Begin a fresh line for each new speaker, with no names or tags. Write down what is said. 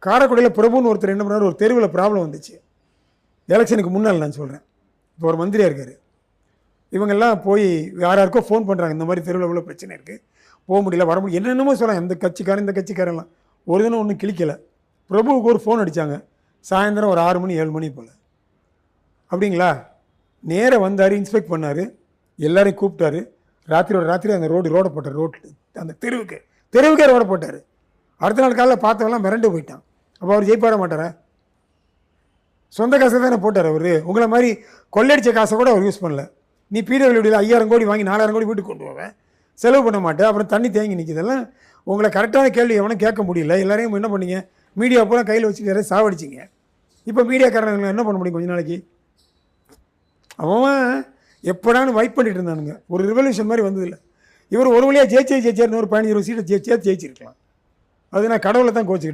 காரைக்குடியில் பிரபுன்னு ஒருத்தர் என்ன பண்ணார், ஒரு தெருவில் ப்ராப்ளம் வந்துச்சு. எலெக்ஷனுக்கு முன்னால் நான் சொல்கிறேன். இப்போ ஒரு மந்திரியாக இருக்கார். இவங்கெல்லாம் போய் யாருக்கோ ஃபோன் பண்ணுறாங்க, இந்த மாதிரி தெருவில் உள்ள பிரச்சனை இருக்குது, போக முடியல, வர முடியல, என்னென்னமோ சொல்கிறாங்க. இந்த கட்சிக்காரன் இந்த கட்சிக்காரெல்லாம் ஒரு தினம் ஒன்றும் கிளிக்கலை. பிரபுவுக்கு ஒரு ஃபோன் அடித்தாங்க சாயந்தரம் ஒரு 6 மணி 7 மணி போல். அப்படிங்களா, நேராக வந்தார், இன்ஸ்பெக்ட் பண்ணார், எல்லோரையும் கூப்பிட்டாரு. ராத்திரி அந்த ரோடை போட்டார். அந்த தெருவுக்கே ரோடை போட்டார். அடுத்த நாள் காலையில் பார்த்தவெல்லாம் மிரண்டு போயிட்டான். அப்போ அவர் ஜெயிப்பார மாட்டாரா? சொந்த காசை தானே போட்டார் அவர். உங்களை மாதிரி கொள்ளடிச்ச காசை கூட அவர் யூஸ் பண்ணல. நீ பிடபிள்யூடியில் 5000 கோடி வாங்கி 4000 கோடி வீட்டுக்கு கொண்டு போவேன், செலவு பண்ண மாட்டேன், அப்புறம் தண்ணி தேங்கி நிற்கிதெல்லாம். உங்களை கரெக்டான கேள்வி எவனும் கேட்க முடியல. எல்லாரையும் என்ன பண்ணீங்க, மீடியா பூரா கையில் வச்சுட்டு யாரையும் சாவடிச்சிங்க. இப்போ மீடியாக்காரங்க என்ன பண்ண முடியும் கொஞ்ச நாளைக்கு? அவன் எப்படான்னு வைப் பண்ணிட்டு இருந்தானுங்க. ஒரு ரிவல்யூஷன் மாதிரி வந்ததில்லை. இவர் ஒரு வழியாக ஜெயிச்சார். ஒரு 15-20 சீட்டை ஜெயிச்சிருக்கலாம். அது நான் கடவுளை தான் கோச்சிக்கிட்டேன்.